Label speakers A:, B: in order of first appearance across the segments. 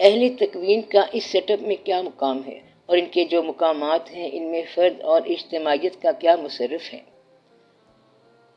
A: اہل تکوین کا اس set up میں کیا مقام ہے اور ان کے جو مقامات ہیں ان میں فرد اور اجتماعیت کا کیا مصرف ہے؟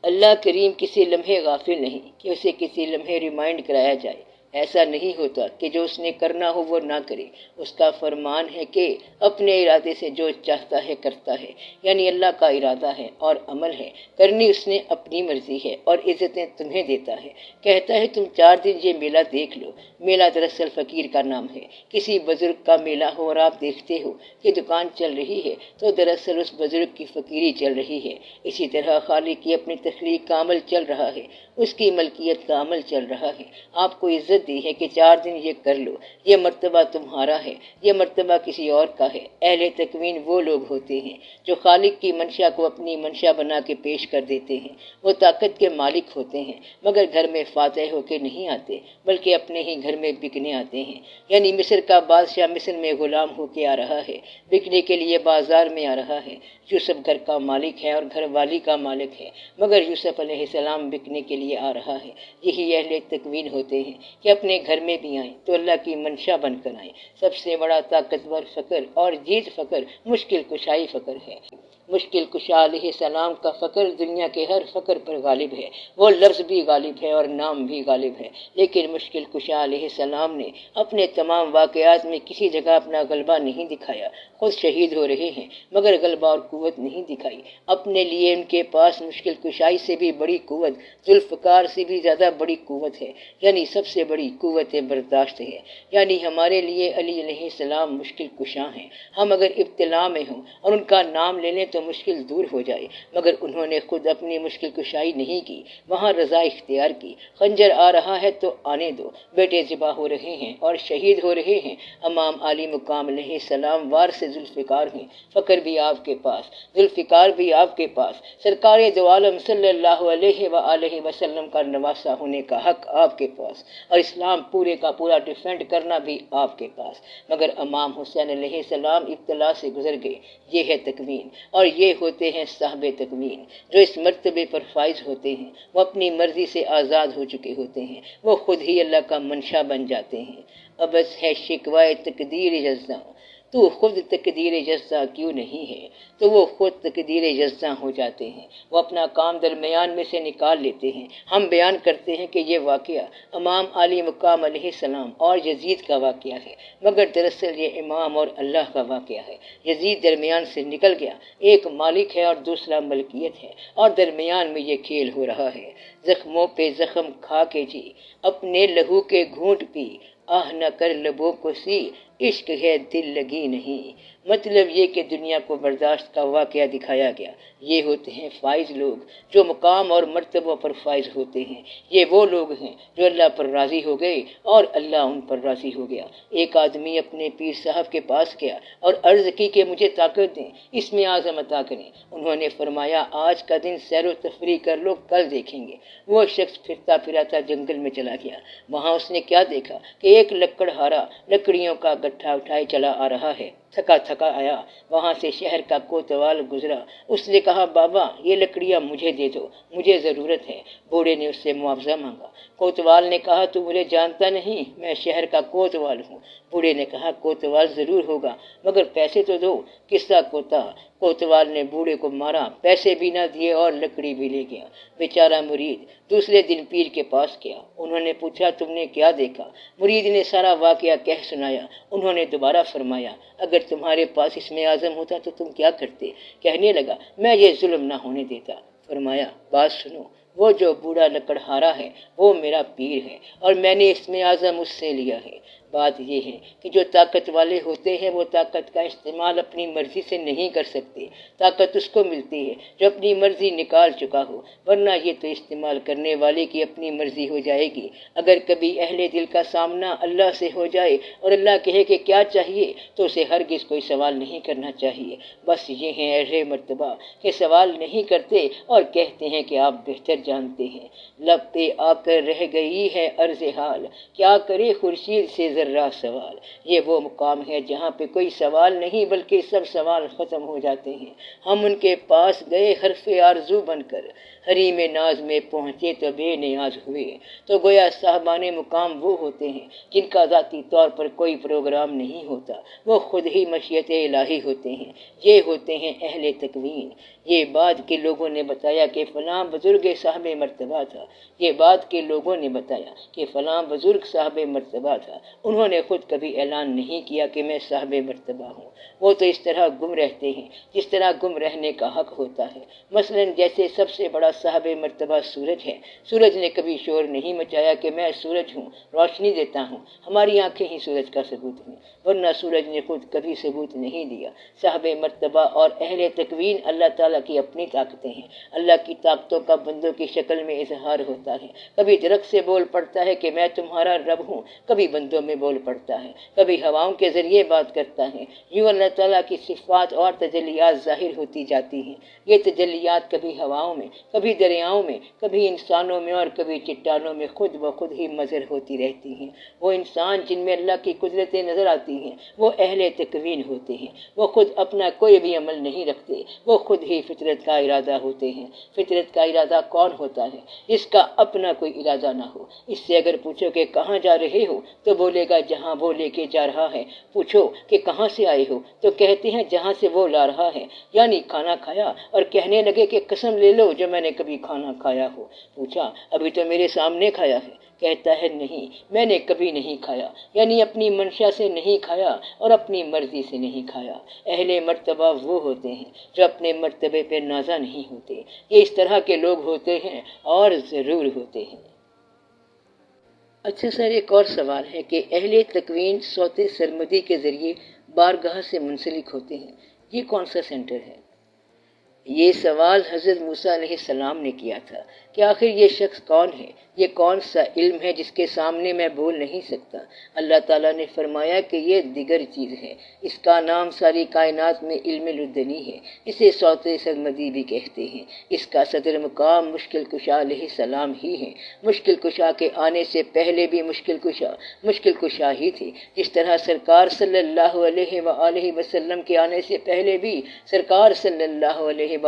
A: اللہ کریم کسی لمحے غافل نہیں کہ اسے کسی لمحے ریمائنڈ کرایا جائے۔ ایسا نہیں ہوتا کہ جو اس نے کرنا ہو وہ نہ کرے۔ اس کا فرمان ہے کہ اپنے ارادے سے جو چاہتا ہے کرتا ہے، یعنی اللہ کا ارادہ ہے اور عمل ہے، کرنی اس نے اپنی مرضی ہے اور عزتیں تمہیں دیتا ہے۔ کہتا ہے تم 4 دن یہ میلہ دیکھ لو۔ میلہ دراصل فقیر کا نام ہے۔ کسی بزرگ کا میلہ ہو اور آپ دیکھتے ہو کہ دکان چل رہی ہے تو دراصل اس بزرگ کی فقیری چل رہی ہے۔ اسی طرح خالق کی اپنی تخلیق کا عمل چل رہا ہے، اس کی ملکیت کا عمل چل رہا ہے۔ آپ کو عزت دی ہے کہ 4 دن یہ کر لو، یہ مرتبہ تمہارا ہے، یہ مرتبہ کسی اور کا ہے۔ اہل تکوین وہ لوگ ہوتے ہیں جو خالق کی منشا کو اپنی منشا بنا کے پیش کر دیتے ہیں۔ وہ طاقت کے مالک ہوتے ہیں مگر گھر میں فاتح ہو کے نہیں آتے بلکہ اپنے ہی گھر میں بکنے آتے ہیں۔ یعنی مصر کا بادشاہ مصر میں غلام ہو کے آ رہا ہے، بکنے کے لیے بازار میں آ رہا ہے۔ یوسف گھر کا مالک ہے اور گھر والی کا مالک ہے مگر یوسف علیہ السلام بکنے کے لیے آ رہا ہے۔ یہی اہل تکوین ہوتے ہیں کہ اپنے گھر میں بھی آئیں تو اللہ کی منشا بن کر آئیں۔ سب سے بڑا طاقتور فقر اور جیت فقر مشکل کشائی فقر ہے۔ مشکل کشا علیہ السلام کا فقر دنیا کے ہر فقر پر غالب ہے۔ وہ لفظ بھی غالب ہے اور نام بھی غالب ہے، لیکن مشکل کشا علیہ السلام نے اپنے تمام واقعات میں کسی جگہ اپنا غلبہ نہیں دکھایا۔ خود شہید ہو رہے ہیں مگر غلبہ اور قوت نہیں دکھائی۔ اپنے لیے ان کے پاس مشکل کشائی سے بھی بڑی قوت، ذوالفقار سے بھی زیادہ بڑی قوت ہے، یعنی سب سے بڑی قوت برداشت ہے۔ یعنی ہمارے لیے علی علیہ السلام مشکل کشا ہیں۔ ہم اگر ابتلا میں ہوں اور ان کا نام لے لیں تو مشکل دور ہو جائے، مگر انہوں نے خود اپنی مشکل کشائی نہیں کی، وہاں رضا اختیار کی۔ خنجر آ رہا ہے تو آنے دو، بیٹے ذبح ہو رہے ہیں اور شہید ہو رہے ہیں۔ امام علی مقام علیہ السلام وار سے ذوالفقار ہیں۔ فقر بھی آپ کے پاس، ذوالفقار بھی آپ کے پاس۔ سرکار دو عالم صلی اللہ علیہ وآلہ وسلم کا نواسا ہونے کا حق آپ کے پاس، اور اسلام پورے کا پورا ڈیفینڈ کرنا بھی آپ کے پاس۔ مگر امام حسین علیہ السلام ابتلا سے گزر گئے۔ یہ ہے تکوین، اور یہ ہوتے ہیں صاحب تکوین جو اس مرتبے پر فائز ہوتے ہیں۔ وہ اپنی مرضی سے آزاد ہو چکے ہوتے ہیں، وہ خود ہی اللہ کا منشا بن جاتے ہیں۔ ابس ہے شکوائے تقدیر جزا، تو خود تقدیر جزا کیوں نہیں ہے؟ تو وہ خود تقدیر جزا ہو جاتے ہیں۔ وہ اپنا کام درمیان میں سے نکال لیتے ہیں۔ ہم بیان کرتے ہیں کہ یہ واقعہ امام علی مقام علیہ السلام اور یزید کا واقعہ ہے، مگر دراصل یہ امام اور اللہ کا واقعہ ہے۔ یزید درمیان سے نکل گیا، ایک مالک ہے اور دوسرا ملکیت ہے، اور درمیان میں یہ کھیل ہو رہا ہے۔ زخموں پہ زخم کھا کے جی، اپنے لہو کے گھونٹ پی، آہ نہ کر لبوں کو سی، عشق ہے دل لگی نہیں۔ مطلب یہ کہ دنیا کو برداشت کا واقعہ دکھایا گیا۔ یہ ہوتے ہیں فائز لوگ جو مقام اور مرتبوں پر فائز ہوتے ہیں۔ یہ وہ لوگ ہیں جو اللہ پر راضی ہو گئے اور اللہ ان پر راضی ہو گیا۔ ایک آدمی اپنے پیر صاحب کے پاس گیا اور عرض کی کہ مجھے طاقت دیں، اس میں اعظم عطا کریں۔ انہوں نے فرمایا آج کا دن سیر و تفریح کر لو، کل دیکھیں گے۔ وہ شخص پھرتا پھراتا جنگل میں چلا گیا۔ وہاں اس نے کیا دیکھا کہ ایک لکڑہارا لکڑیوں کا گٹھا اٹھائے چلا آ رہا ہے۔ تھکا تھکا آیا، وہاں سے شہر کا کوتوال گزرا۔ اس نے کہا بابا یہ لکڑیاں مجھے دے دو، مجھے ضرورت ہے۔ بوڑھے نے اس سے معاوضہ مانگا۔ کوتوال نے کہا تو مجھے جانتا نہیں، میں شہر کا کوتوال ہوں۔ بوڑھے نے کہا کوتوال ضرور ہوگا مگر پیسے تو دو۔ قصہ کوتا، کوتوال نے بوڑھے کو مارا، پیسے بھی نہ دیے اور لکڑی بھی لے گیا۔ بیچارہ مرید دوسرے دن پیر کے پاس گیا۔ انہوں نے پوچھا تم نے کیا دیکھا؟ مرید نے سارا واقعہ کہہ سنایا۔ انہوں نے دوبارہ فرمایا اگر تمہارے پاس اس میں اعظم ہوتا تو تم کیا کرتے؟ کہنے لگا میں یہ ظلم نہ ہونے دیتا۔ فرمایا بات سنو، وہ جو بوڑھا لکڑہارا ہے وہ میرا پیر ہے اور میں نے اس میں اعظم اس سے لیا ہے۔ بات یہ ہے کہ جو طاقت والے ہوتے ہیں وہ طاقت کا استعمال اپنی مرضی سے نہیں کر سکتے۔ طاقت اس کو ملتی ہے جو اپنی مرضی نکال چکا ہو، ورنہ یہ تو استعمال کرنے والے کی اپنی مرضی ہو جائے گی۔ اگر کبھی اہل دل کا سامنا اللہ سے ہو جائے اور اللہ کہے کہ کیا چاہیے تو اسے ہرگز کوئی سوال نہیں کرنا چاہیے۔ بس یہ ہیں اہل مرتبہ کہ سوال نہیں کرتے اور کہتے ہیں کہ آپ بہتر جانتے ہیں۔ لب پہ آ کر رہ گئی ہے عرض حال، کیا کرے خورشید سے ذرہ سوال۔ یہ وہ مقام ہے جہاں پہ کوئی سوال نہیں بلکہ سب سوال ختم ہو جاتے ہیں۔ ہم ان کے پاس گئے حرف آرزو بن کر، حریم ناز میں پہنچے تو بے نیاز ہوئے۔ تو گویا صاحبان مقام وہ ہوتے ہیں جن کا ذاتی طور پر کوئی پروگرام نہیں ہوتا، وہ خود ہی مشیت الہی ہوتے ہیں۔ یہ ہوتے ہیں اہل تکوین۔ یہ بعد کے لوگوں نے بتایا کہ فلاں بزرگ صاحب مرتبہ تھا، یہ بعد کے لوگوں نے بتایا کہ فلاں بزرگ صاحب مرتبہ تھا۔ انہوں نے خود کبھی اعلان نہیں کیا کہ میں صاحب مرتبہ ہوں۔ وہ تو اس طرح گم رہتے ہیں جس طرح گم رہنے کا حق ہوتا ہے۔ مثلا جیسے سب سے بڑا صاحب مرتبہ سورج ہے، سورج نے کبھی شور نہیں مچایا کہ میں سورج ہوں، روشنی دیتا ہوں۔ ہماری آنکھیں ہی سورج کا ثبوت ہیں، ورنہ سورج نے خود کبھی ثبوت نہیں دیا۔ صاحب مرتبہ اور اہل تکوین اللہ تعالیٰ کی اپنی طاقتیں ہیں۔ اللہ کی طاقتوں کا بندوں کی شکل میں اظہار ہوتا ہے۔ کبھی درخت سے بول پڑتا ہے کہ میں تمہارا رب ہوں، کبھی بندوں میں بول پڑتا ہے، کبھی ہواؤں کے ذریعے بات کرتا ہے۔ یوں اللہ تعالیٰ کی صفات اور تجلیات ظاہر ہوتی جاتی ہیں۔ یہ تجلیات کبھی ہواؤں میں، کبھی دریاؤں میں، کبھی انسانوں میں اور کبھی چٹانوں میں خود بخود ہی مظہر ہوتی رہتی ہیں۔ وہ انسان جن میں اللہ کی قدرتیں نظر آتی ہیں وہ اہل تکوین ہوتے ہیں۔ وہ خود اپنا کوئی بھی عمل نہیں رکھتے، وہ خود ہی فطرت کا ارادہ ہوتے ہیں۔ فطرت کا ارادہ کون ہوتا ہے؟ اس کا اپنا کوئی ارادہ نہ ہو۔ اس سے اگر پوچھو کہ کہاں جا رہے ہو تو بولے گا جہاں وہ لے کے جا رہا ہے۔ پوچھو کہ کہاں سے آئے ہو تو کہتے ہیں جہاں سے وہ لا رہا ہے۔ یعنی کھانا کھایا اور کہنے لگے کہ قسم لے لو جو میں نے کبھی کھانا کھایا ہو۔ پوچھا ابھی تو میرے سامنے کھایا ہے، کہتا ہے نہیں میں نے کبھی نہیں کھایا، یعنی اپنی منشا سے نہیں کھایا اور اپنی مرضی سے نہیں کھایا۔ اہل مرتبہ وہ ہوتے ہیں جو اپنے مرتبے پہ نازا نہیں ہوتے۔ یہ اس طرح کے لوگ ہوتے ہیں اور ضرور ہوتے ہیں۔ اچھا سر، ایک اور سوال ہے کہ اہل تکوین صوت سرمدی کے ذریعے بارگاہ سے منسلک ہوتے ہیں، یہ کون سا سینٹر ہے؟ یہ سوال حضرت موسیٰ علیہ السلام نے کیا تھا کہ آخر یہ شخص کون ہے، یہ کون سا علم ہے جس کے سامنے میں بول نہیں سکتا۔ اللہ تعالیٰ نے فرمایا کہ یہ دیگر چیز ہے، اس کا نام ساری کائنات میں علم لدنی ہے، اسے صوت سرمدی بھی کہتے ہیں۔ اس کا صدر مقام مشکل کشا علیہ السلام ہی ہے۔ مشکل کشا کے آنے سے پہلے بھی مشکل کشا ہی تھی، جس طرح سرکار صلی اللہ علیہ وآلہ وسلم کے آنے سے پہلے بھی سرکار صلی اللہ علیہ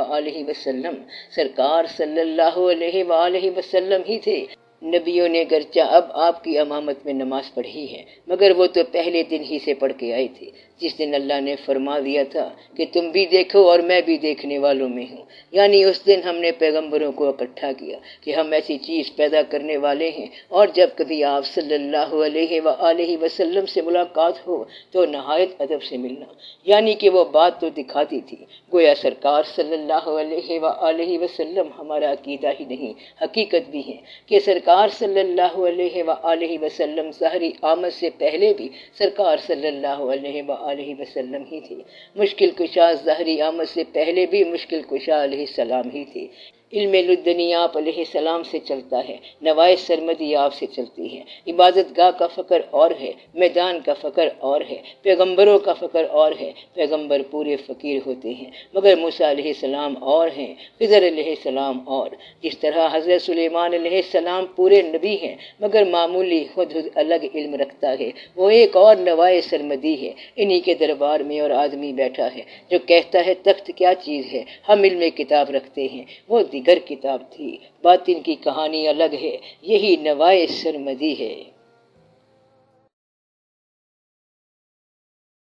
A: وآلہ وسلم ہی تھے۔ نبیوں نے گرچہ اب آپ کی امامت میں نماز پڑھی ہے مگر وہ تو پہلے دن ہی سے پڑھ کے آئے تھے، جس دن اللہ نے فرما دیا تھا کہ تم بھی دیکھو اور میں بھی دیکھنے والوں میں ہوں۔ یعنی اس دن ہم نے پیغمبروں کو اکٹھا کیا کہ ہم ایسی چیز پیدا کرنے والے ہیں، اور جب کبھی آپ صلی اللہ علیہ وآلہ وسلم سے ملاقات ہو تو نہایت ادب سے ملنا، یعنی کہ وہ بات تو دکھاتی تھی گویا سرکار صلی اللہ علیہ وآلہ وسلم ہمارا عقیدہ ہی نہیں حقیقت بھی ہے کہ سرکار صلی اللہ علیہ وآلہ وسلم ظاہری آمد سے پہلے بھی سرکار صلی اللہ علیہ وآلہ وسلم ہی تھے۔ مشکل کشا ظاہری آمد سے پہلے بھی مشکل کشا علیہ السلام ہی تھے۔ علم لدنی آپ علیہ السلام سے چلتا ہے، نوائے سرمدی آپ سے چلتی ہے۔ عبادت گاہ کا فقر اور ہے، میدان کا فقر اور ہے، پیغمبروں کا فقر اور ہے۔ پیغمبر پورے فقیر ہوتے ہیں مگر موسیٰ علیہ السلام اور ہیں، خضر علیہ السلام اور۔ جس طرح حضرت سلیمان علیہ السلام پورے نبی ہیں مگر معمولی خود الگ علم رکھتا ہے، وہ ایک اور نوائے سرمدی ہے۔ انہی کے دربار میں اور آدمی بیٹھا ہے جو کہتا ہے تخت کیا چیز ہے، ہم علم کتاب رکھتے ہیں، وہ دیگر کتاب تھی، باطن کی کہانی الگ ہے، یہی نوائے سرمدی ہے۔